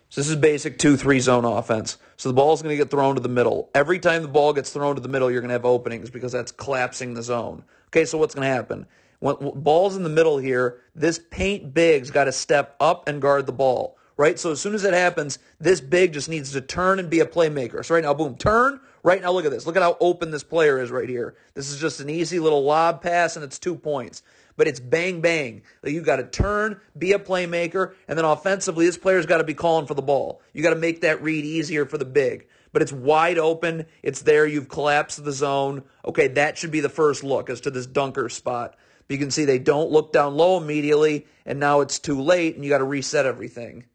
So this is basic 2-3 zone offense. So the ball's going to get thrown to the middle. Every time the ball gets thrown to the middle, you're going to have openings because that's collapsing the zone. Okay, so what's going to happen? When ball's in the middle here, this paint big's got to step up and guard the ball, right? So as soon as it happens, this big just needs to turn and be a playmaker. So right now, boom, turn. Right now, look at this. Look at how open this player is right here. This is just an easy little lob pass, and it's 2 points. But it's bang, bang. You've got to turn, be a playmaker, and then offensively, this player's got to be calling for the ball. You got to make that read easier for the big. But it's wide open. It's there. You've collapsed the zone. Okay, that should be the first look as to this dunker spot. But you can see they don't look down low immediately, and now it's too late, and you got to reset everything.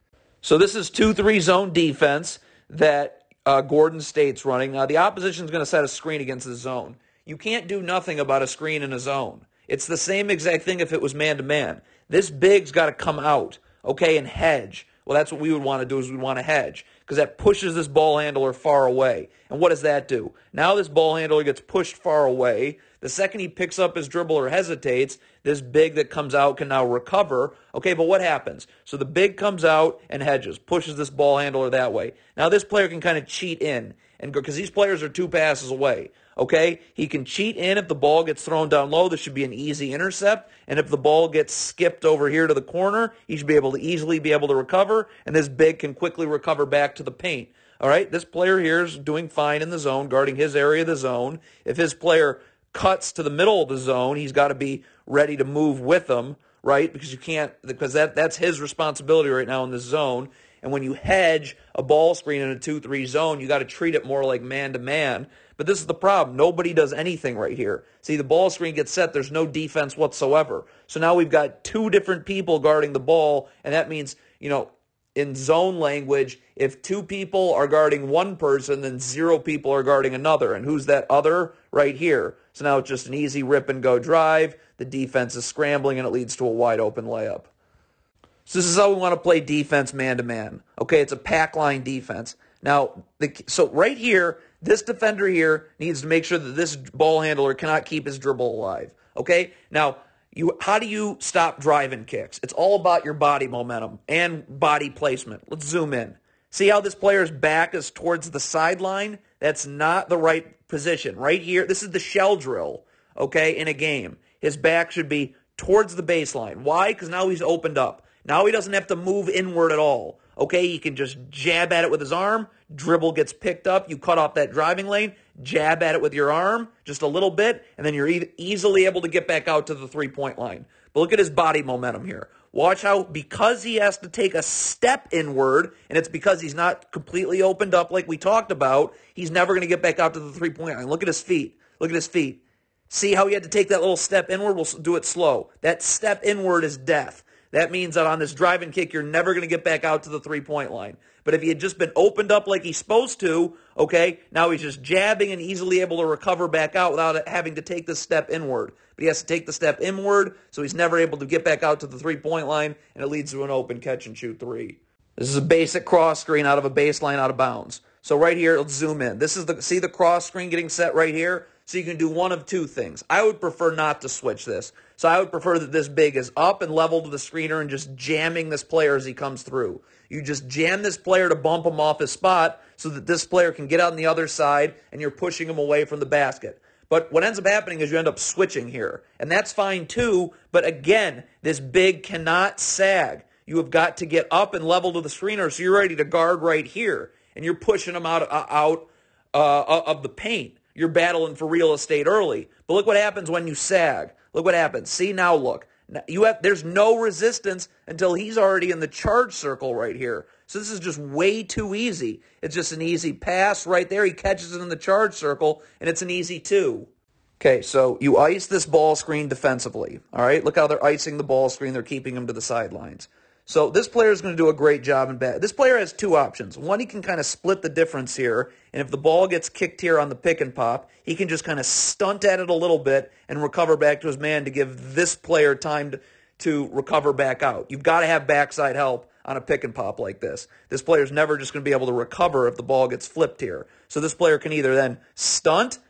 So this is 2-3 zone defense that Gordon State's running. Now, the opposition's going to set a screen against the zone. You can't do nothing about a screen in a zone. It's the same exact thing if it was man-to-man. This big's got to come out, okay, and hedge. Well, that's what we would want to do is we want to hedge because that pushes this ball handler far away. And what does that do? Now this ball handler gets pushed far away. The second he picks up his dribble or hesitates, this big that comes out can now recover. Okay, but what happens? So the big comes out and hedges, pushes this ball handler that way. Now this player can kind of cheat in, and because these players are 2 passes away. Okay, he can cheat in if the ball gets thrown down low. This should be an easy intercept. And if the ball gets skipped over here to the corner, he should be able to easily be able to recover. And this big can quickly recover back to the paint. All right, this player here is doing fine in the zone, guarding his area of the zone. If his player cuts to the middle of the zone, he's got to be ready to move with them, right? Because you can't, because that's his responsibility right now in the zone. And when you hedge a ball screen in a 2-3 zone, you got to treat it more like man-to-man. But this is the problem. Nobody does anything right here. See, the ball screen gets set. There's no defense whatsoever. So now we've got 2 different people guarding the ball, and that means, in zone language, if 2 people are guarding one person, then 0 people are guarding another. And who's that other? Right here. So now it's just an easy rip-and-go drive. The defense is scrambling, and it leads to a wide-open layup. So this is how we want to play defense man-to-man. Okay, it's a pack line defense. Now, so right here, this defender here needs to make sure that this ball handler cannot keep his dribble alive. Okay? Now, how do you stop driving kicks? It's all about your body momentum and body placement. Let's zoom in. See how this player's back is towards the sideline? That's not the right position. Right here, this is the shell drill, okay, in a game. His back should be towards the baseline. Why? Because now he's opened up. Now he doesn't have to move inward at all. Okay, he can just jab at it with his arm. Dribble gets picked up. You cut off that driving lane. Jab at it with your arm just a little bit, and then you're easily able to get back out to the three-point line. But look at his body momentum here. Watch how, because he has to take a step inward, and it's because he's not completely opened up like we talked about, he's never going to get back out to the three-point line. Look at his feet. Look at his feet. See how he had to take that little step inward? We'll do it slow. That step inward is death. That means that on this driving kick, you're never going to get back out to the three-point line. But if he had just been opened up like he's supposed to, okay, now he's just jabbing and easily able to recover back out without having to take the step inward. But he has to take the step inward, so he's never able to get back out to the three-point line, and it leads to an open catch-and-shoot 3. This is a basic cross screen out of a baseline out of bounds. So right here, let's zoom in. This is see the cross screen getting set right here? So you can do one of 2 things. I would prefer not to switch this. So I would prefer that this big is up and level to the screener and just jamming this player as he comes through. You just jam this player to bump him off his spot so that this player can get on the other side and you're pushing him away from the basket. But what ends up happening is you end up switching here. And that's fine too, but again, this big cannot sag. You have got to get up and level to the screener so you're ready to guard right here. And you're pushing him out of the paint. You're battling for real estate early. But look what happens when you sag. Look what happens. See, now look. There's no resistance until he's already in the charge circle right here. So this is just way too easy. It's just an easy pass right there. He catches it in the charge circle, and it's an easy 2. Okay, so you ice this ball screen defensively. All right, look how they're icing the ball screen. They're keeping him to the sidelines. So this player is going to do a great job in bad. This player has 2 options. One, he can kind of split the difference here, and if the ball gets kicked here on the pick and pop, he can just kind of stunt at it a little bit and recover back to his man to give this player time to recover back out. You've got to have backside help on a pick and pop like this. This player's never just going to be able to recover if the ball gets flipped here. So this player can either then stunt,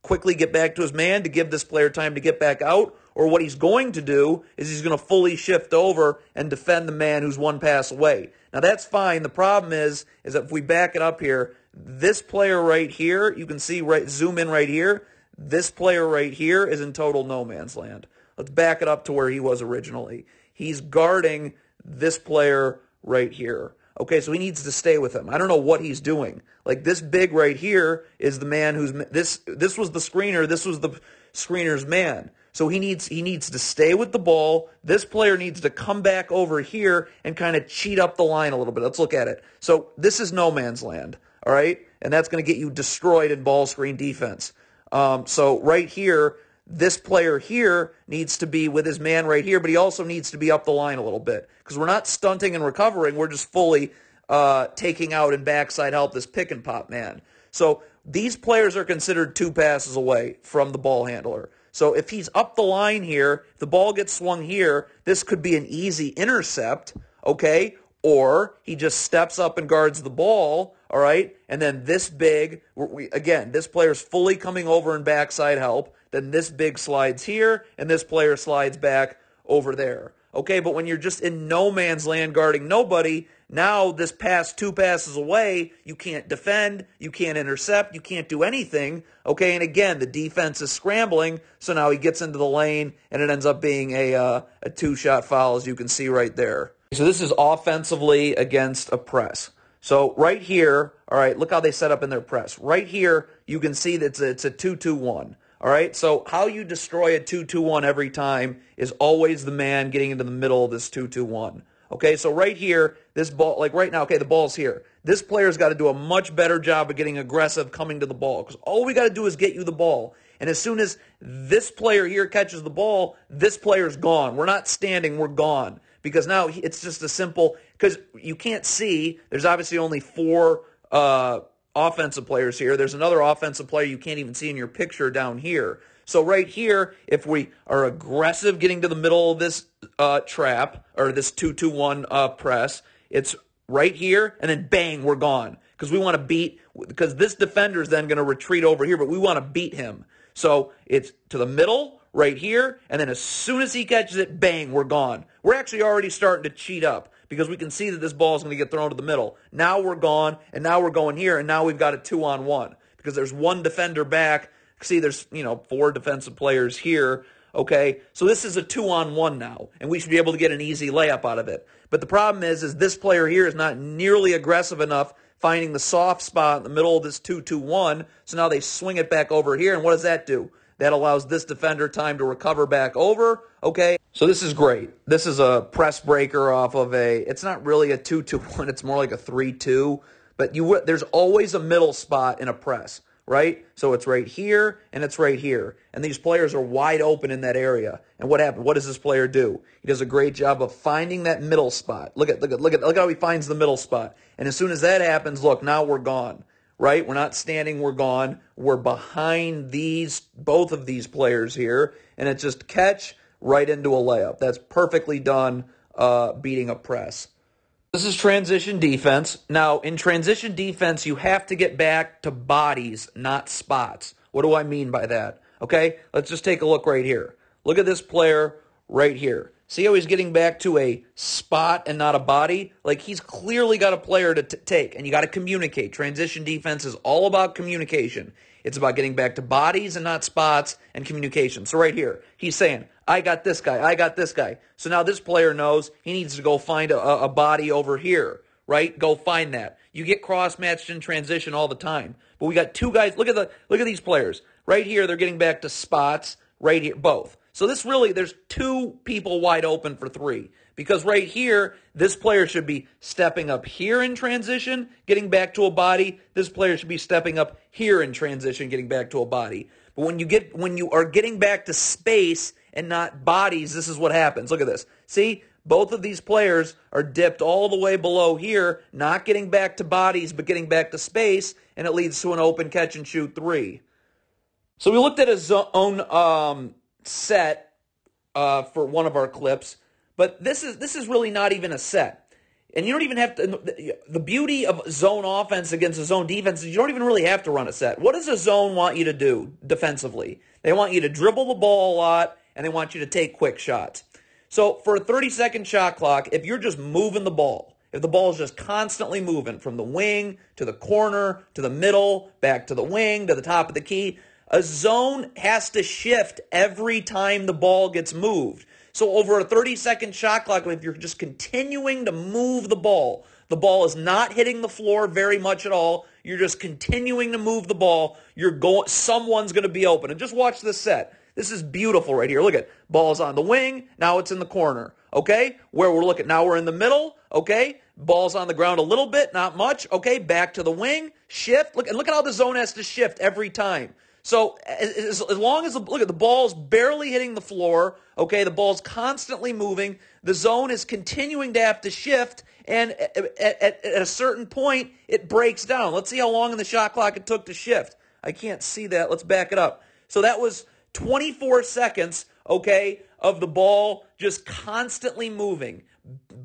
quickly get back to his man to give this player time to get back out, or what he's going to do is he's going to fully shift over and defend the man who's 1 pass away. Now that's fine. The problem is that if we back it up here, this player right here, you can see zoom in right here. This player right here is in total no man's land. Let's back it up to where he was originally. He's guarding this player right here. Okay, so he needs to stay with him. I don't know what he's doing. Like this big right here is the man who's this was the screener, this was the screener's man. So he needs to stay with the ball. This player needs to come back over here and kind of cheat up the line a little bit. Let's look at it. So this is no man's land, all right? And that's going to get you destroyed in ball screen defense. So right here, this player here needs to be with his man right here, but he also needs to be up the line a little bit because we're not stunting and recovering. We're just fully taking out and backside help this pick and pop man. So these players are considered 2 passes away from the ball handler. So if he's up the line here, if the ball gets swung here, this could be an easy intercept, okay? Or he just steps up and guards the ball, all right? And then this big, again, this player's fully coming over and backside help. Then this big slides here, and this player slides back over there. Okay, but when you're just in no man's land guarding nobody, now this pass 2 passes away, you can't defend, you can't intercept, you can't do anything. Okay, and again, the defense is scrambling, so now he gets into the lane, and it ends up being a 2-shot foul, as you can see right there. So this is offensively against a press. So right here, all right, look how they set up in their press. Right here, you can see that it's a 2-2-1. All right, so how you destroy a 2-2-1 every time is always the man getting into the middle of this 2-2-1. Okay, so right here, this ball, like right now, okay, the ball's here. This player's got to do a much better job of getting aggressive coming to the ball because all we got to do is get you the ball. And as soon as this player here catches the ball, this player's gone. We're not standing, we're gone. Because now it's just a simple, because you can't see, there's obviously only 4 offensive players here. There's another offensive player you can't even see in your picture down here. So right here, if we are aggressive getting to the middle of this trap, or this 2-2-1 press, it's right here, and then bang, we're gone. Because we want to beat, because this defender is then going to retreat over here, but we want to beat him. So it's to the middle, right here, and then as soon as he catches it, bang, we're gone. We're actually already starting to cheat up because we can see that this ball is going to get thrown to the middle. Now we're gone, and now we're going here, and now we've got a 2-on-1 because there's 1 defender back. See, there's 4 defensive players here, okay? So this is a 2-on-1 now, and we should be able to get an easy layup out of it. But the problem is this player here is not nearly aggressive enough finding the soft spot in the middle of this 2-2-1, so now they swing it back over here, and what does that do? That allows this defender time to recover back over, okay? So this is great. This is a press breaker off of it's not really a 2-2-1, it's more like a 3-2, but there's always a middle spot in a press, right? So it's right here, and it's right here. And these players are wide open in that area. And what happened? What does this player do? He does a great job of finding that middle spot. Look how he finds the middle spot. And as soon as that happens, look, now we're gone. Right? We're not standing, we're gone. We're behind both of these players here, and it's just catch right into a layup. That's perfectly done beating a press. This is transition defense. Now, in transition defense, you have to get back to bodies, not spots. What do I mean by that? Okay, let's just take a look right here. Look at this player right here. See how he's getting back to a spot and not a body? Like, he's clearly got a player to take, and you got to communicate. Transition defense is all about communication. It's about getting back to bodies and not spots and communication. So right here, he's saying, I got this guy, I got this guy. So now this player knows he needs to go find a body over here, right? Go find that. You get cross-matched in transition all the time. But we got 2 guys. Look at these players. Right here, they're getting back to spots. Right here, both. So there's 2 people wide open for 3. Because right here, this player should be stepping up here in transition, getting back to a body. This player should be stepping up here in transition, getting back to a body. But when you are getting back to space and not bodies, this is what happens. Look at this. See, both of these players are dipped all the way below here, not getting back to bodies, but getting back to space, and it leads to an open catch and shoot 3. So we looked at a zone set for one of our clips, but this is really not even a set. And you don't even have to, the beauty of zone offense against a zone defense is you don't even really have to run a set. What does a zone want you to do defensively? They want you to dribble the ball a lot, and they want you to take quick shots. So for a 30-second shot clock, if you're just moving the ball, if the ball is just constantly moving from the wing to the corner to the middle, back to the wing, to the top of the key, a zone has to shift every time the ball gets moved. So over a 30-second shot clock, if you're just continuing to move the ball is not hitting the floor very much at all. You're just continuing to move the ball. Someone's going to be open. And just watch this set. This is beautiful right here. Look at ball's on the wing. Now it's in the corner. Okay? Where we're looking now, we're in the middle. Okay? Ball's on the ground a little bit, not much. Okay? Back to the wing. Shift. Look at how the zone has to shift every time. So as long as, look at the ball's barely hitting the floor, okay, the ball's constantly moving, the zone is continuing to have to shift, and at a certain point, it breaks down. Let's see how long in the shot clock it took to shift. I can't see that. Let's back it up. So that was 24 seconds, okay, of the ball just constantly moving.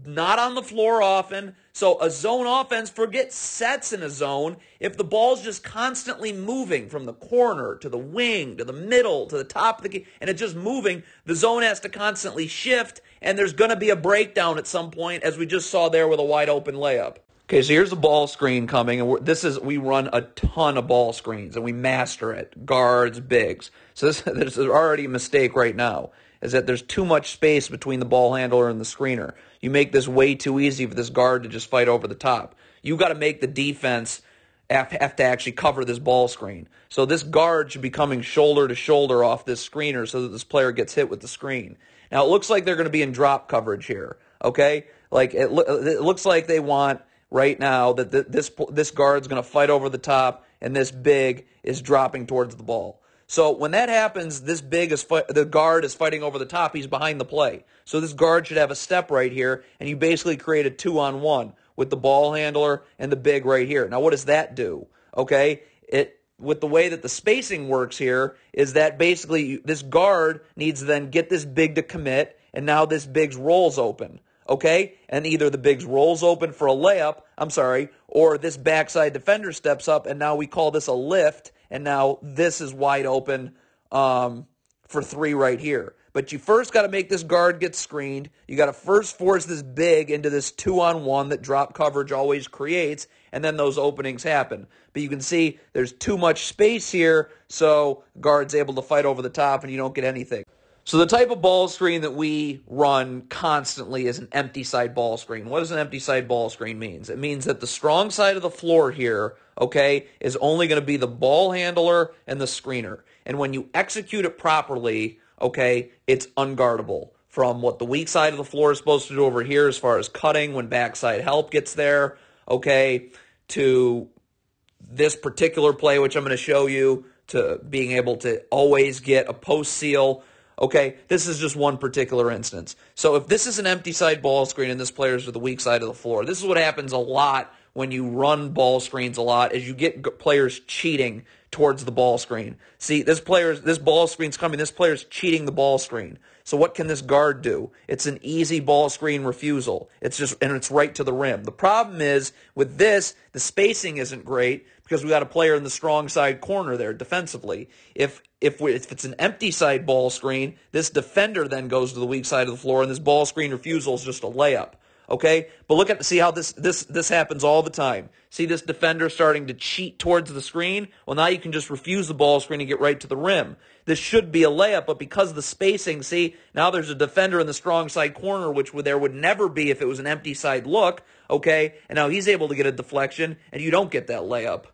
Not on the floor often. So a zone offense, forget sets in a zone. If the ball's just constantly moving from the corner to the wing to the middle to the top of the key, and it's just moving, the zone has to constantly shift, and there's going to be a breakdown at some point, as we just saw there with a wide open layup. Okay, so here's the ball screen coming, and we run a ton of ball screens, and we master it, guards, bigs. So there's already a mistake right now, is that there's too much space between the ball handler and the screener. You make this way too easy for this guard to just fight over the top. You got to make the defense have to actually cover this ball screen. So this guard should be coming shoulder to shoulder off this screener so that this player gets hit with the screen. Now it looks like they're going to be in drop coverage here, okay? Like it looks like they want right now that this guard's going to fight over the top and this big is dropping towards the ball. So when that happens, the guard is fighting over the top. He's behind the play. So this guard should have a step right here, and you basically create a 2-on-1 with the ball handler and the big right here. Now what does that do? Okay, with the way that the spacing works here is that basically this guard needs to then get this big to commit, and now this big's rolls open. Okay, and either the big's rolls open for a layup, or this backside defender steps up, and now we call this a lift, and now this is wide open for 3 right here. But you first got to make this guard get screened. You got to first force this big into this 2-on-1 that drop coverage always creates, and then those openings happen. But you can see there's too much space here, so guard's able to fight over the top, and you don't get anything. So the type of ball screen that we run constantly is an empty side ball screen. What does an empty side ball screen mean? It means that the strong side of the floor here, okay, is only going to be the ball handler and the screener. And when you execute it properly, okay, it's unguardable. From what the weak side of the floor is supposed to do over here as far as cutting when backside help gets there, okay, to this particular play, which I'm going to show you, to being able to always get a post seal. Okay, this is just one particular instance. So if this is an empty side ball screen and this player's to the weak side of the floor, this is what happens a lot when you run ball screens a lot, is you get players cheating towards the ball screen. See, this ball screen's coming, this player's cheating the ball screen. So what can this guard do? It's an easy ball screen refusal. And it's right to the rim. The problem is, with this, the spacing isn't great because we got a player in the strong side corner there defensively. If it's an empty side ball screen, this defender then goes to the weak side of the floor, and this ball screen refusal is just a layup. Okay, but see how this happens all the time. See this defender starting to cheat towards the screen? Well, now you can just refuse the ball screen and get right to the rim. This should be a layup, but because of the spacing, see, now there's a defender in the strong side corner, which there would never be if it was an empty side look, okay? And now he's able to get a deflection, and you don't get that layup.